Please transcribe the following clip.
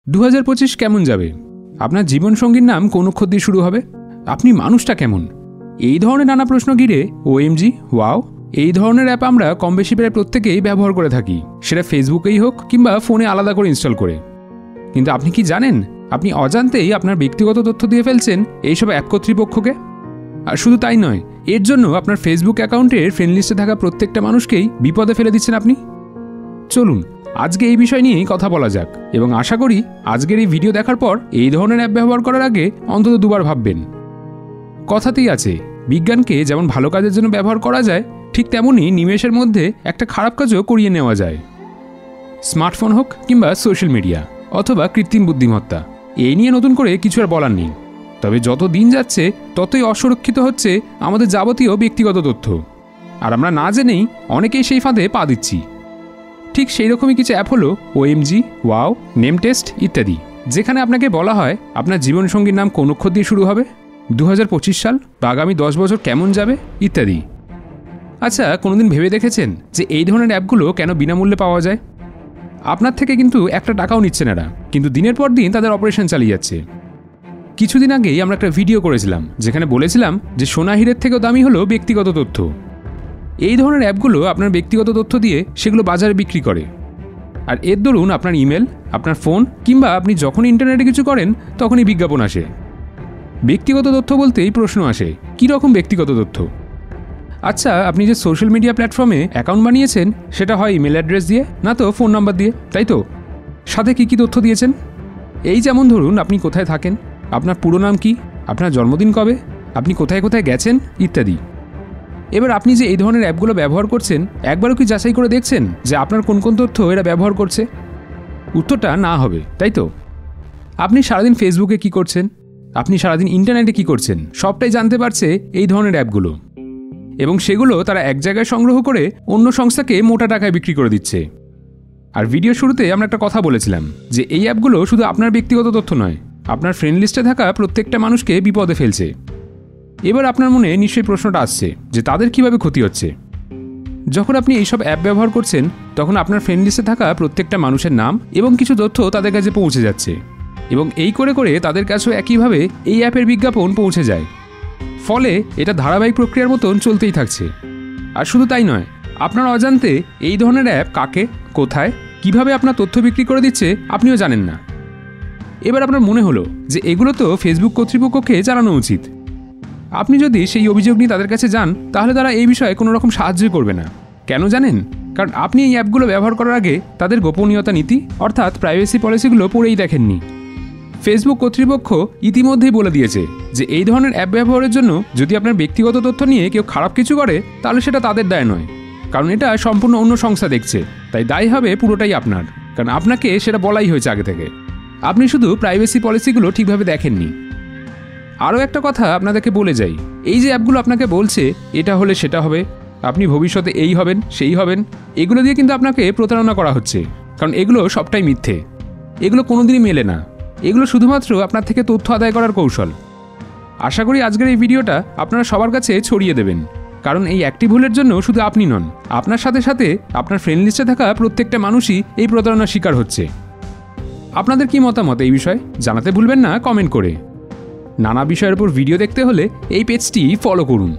2025 কেমন যাবে? আপনার জীবনসঙ্গীর নাম কোন অক্ষর দিয়ে শুরু হবে? আপনি মানুষটা কেমন? এই ধরনের নানা প্রশ্ন ঘিরে ওএমজি, ওয়াও এই ধরনের অ্যাপ আমরা কম বেশি প্রায় প্রত্যেকেই ব্যবহার করে থাকি, সেটা ফেসবুকেই হোক কিংবা ফোনে আলাদা করে ইনস্টল করে। কিন্তু আপনি কি জানেন আপনি অজান্তেই আপনার ব্যক্তিগত তথ্য দিয়ে ফেলছেন এইসব অ্যাপ কর্তৃপক্ষকে? আর শুধু তাই নয়, এর জন্য আপনার ফেসবুক অ্যাকাউন্টের ফ্রেন্ড লিস্টে থাকা প্রত্যেকটা মানুষকেই বিপদে ফেলে দিচ্ছেন আপনি। চলুন আজকে এই বিষয় নিয়েই কথা বলা যাক, এবং আশা করি আজকের এই ভিডিও দেখার পর এই ধরনের অ্যাপ ব্যবহার করার আগে অন্তত দুবার ভাববেন। কথাতেই আছে, বিজ্ঞানকে যেমন ভালো কাজের জন্য ব্যবহার করা যায়, ঠিক তেমনই নিমেষের মধ্যে একটা খারাপ কাজও করিয়ে নেওয়া যায়। স্মার্টফোন হোক কিংবা সোশ্যাল মিডিয়া অথবা কৃত্রিম বুদ্ধিমত্তা, এই নিয়ে নতুন করে কিছু আর বলার নেই। তবে যত দিন যাচ্ছে ততই অসুরক্ষিত হচ্ছে আমাদের যাবতীয় ব্যক্তিগত তথ্য, আর আমরা না জেনেই অনেকেই সেই ফাঁদে পা দিচ্ছি। ঠিক সেই রকমই কিছু অ্যাপ হলো ওএমজি, ওয়াও, নেম টেস্ট ইত্যাদি, যেখানে আপনাকে বলা হয় আপনার জীবনসঙ্গীর নাম কোন অক্ষর দিয়ে শুরু হবে, 2025 সাল বা আগামী 10 বছর কেমন যাবে ইত্যাদি। আচ্ছা, কোনোদিন ভেবে দেখেছেন যে এই ধরনের অ্যাপগুলো কেন বিনামূল্যে পাওয়া যায়? আপনার থেকে কিন্তু একটা টাকাও নিচ্ছে না, কিন্তু দিনের পর দিন তাদের অপারেশন চালিয়ে যাচ্ছে। কিছুদিন আগেই আমরা একটা ভিডিও করেছিলাম যেখানে বলেছিলাম যে সোনা হীরের থেকেও দামি হলো ব্যক্তিগত তথ্য। এই ধরনের অ্যাপগুলো আপনার ব্যক্তিগত তথ্য দিয়ে সেগুলো বাজারে বিক্রি করে, আর এর দরুন আপনার ইমেল, আপনার ফোন কিংবা আপনি যখন ইন্টারনেটে কিছু করেন তখনই বিজ্ঞাপন আসে। ব্যক্তিগত তথ্য বলতেই প্রশ্ন আসে, কী রকম ব্যক্তিগত তথ্য? আচ্ছা, আপনি যে সোশ্যাল মিডিয়া প্ল্যাটফর্মে অ্যাকাউন্ট বানিয়েছেন সেটা হয় ইমেল অ্যাড্রেস দিয়ে, না তো ফোন নাম্বার দিয়ে, তাই তো? সাথে কী কী তথ্য দিয়েছেন? এই যেমন ধরুন, আপনি কোথায় থাকেন, আপনার পুরো নাম কি, আপনার জন্মদিন কবে, আপনি কোথায় কোথায় গেছেন ইত্যাদি। এবার আপনি যে এই ধরনের অ্যাপগুলো ব্যবহার করছেন, একবারও কি যাচাই করে দেখছেন যে আপনার কোন কোন তথ্য এরা ব্যবহার করছে? উত্তরটা না হবে, তাই তো? আপনি সারাদিন ফেসবুকে কি করছেন, আপনি সারাদিন ইন্টারনেটে কি করছেন, সবটাই জানতে পারছে এই ধরনের অ্যাপগুলো, এবং সেগুলো তারা এক জায়গায় সংগ্রহ করে অন্য সংস্থাকে মোটা টাকায় বিক্রি করে দিচ্ছে। আর ভিডিও শুরুতে আমরা একটা কথা বলেছিলাম যে এই অ্যাপগুলো শুধু আপনার ব্যক্তিগত তথ্য নয়, আপনার ফ্রেন্ড লিস্টে থাকা প্রত্যেকটা মানুষকে বিপদে ফেলছে। এবার আপনার মনে নিশ্চয়ই প্রশ্নটা আসছে যে তাদের কিভাবে ক্ষতি হচ্ছে। যখন আপনি এইসব অ্যাপ ব্যবহার করছেন তখন আপনার ফ্রেন্ড লিস্টে থাকা প্রত্যেকটা মানুষের নাম এবং কিছু তথ্য তাদের কাছে পৌঁছে যাচ্ছে, এবং এই করে করে তাদের কাছেও একইভাবে এই অ্যাপের বিজ্ঞাপন পৌঁছে যায়। ফলে এটা ধারাবাহিক প্রক্রিয়ার মতন চলতেই থাকছে। আর শুধু তাই নয়, আপনার অজান্তে এই ধরনের অ্যাপ কাকে, কোথায়, কিভাবে আপনার তথ্য বিক্রি করে দিচ্ছে আপনিও জানেন না। এবার আপনার মনে হলো যে এগুলো তো ফেসবুক কর্তৃপক্ষকে জানানো উচিত। আপনি যদি সেই অভিযোগ নিয়ে তাদের কাছে যান তাহলে তারা এই বিষয়ে কোনো রকম সাহায্যই করবে না। কেন জানেন? কারণ আপনি এই অ্যাপগুলো ব্যবহার করার আগে তাদের গোপনীয়তা নীতি অর্থাৎ প্রাইভেসি পলিসিগুলো পড়েই দেখেননি। ফেসবুক কর্তৃপক্ষ ইতিমধ্যেই বলে দিয়েছে যে এই ধরনের অ্যাপ ব্যবহারের জন্য যদি আপনার ব্যক্তিগত তথ্য নিয়ে কেউ খারাপ কিছু করে তাহলে সেটা তাদের দায় নয়, কারণ এটা সম্পূর্ণ অন্য সংস্থা দেখছে, তাই দায় হবে পুরোটাই আপনার, কারণ আপনাকে সেটা বলাই হয়েছে আগে থেকে। আপনি শুধু প্রাইভেসি পলিসিগুলো ঠিকভাবে দেখেননি। আরও একটা কথা আপনাদেরকে বলে যাই, এই যে অ্যাপগুলো আপনাকে বলছে এটা হলে সেটা হবে, আপনি ভবিষ্যতে এই হবেন সেই হবেন, এগুলো দিয়ে কিন্তু আপনাকে প্রতারণা করা হচ্ছে, কারণ এগুলো সবটাই মিথ্যে। এগুলো কোনোদিনই মেলে না, এগুলো শুধুমাত্র আপনার থেকে তথ্য আদায় করার কৌশল। আশা করি আজকের এই ভিডিওটা আপনারা সবার কাছে ছড়িয়ে দেবেন, কারণ এই একটি ভুলের জন্য শুধু আপনি নন, আপনার সাথে সাথে আপনার ফ্রেন্ড লিস্টে থাকা প্রত্যেকটা মানুষই এই প্রতারণার শিকার হচ্ছে। আপনাদের কি মতামত এই বিষয়ে জানাতে ভুলবেন না কমেন্ট করে। নানা বিষয়ের উপর ভিডিও দেখতে হলে এই পেজটি ফলো করুন।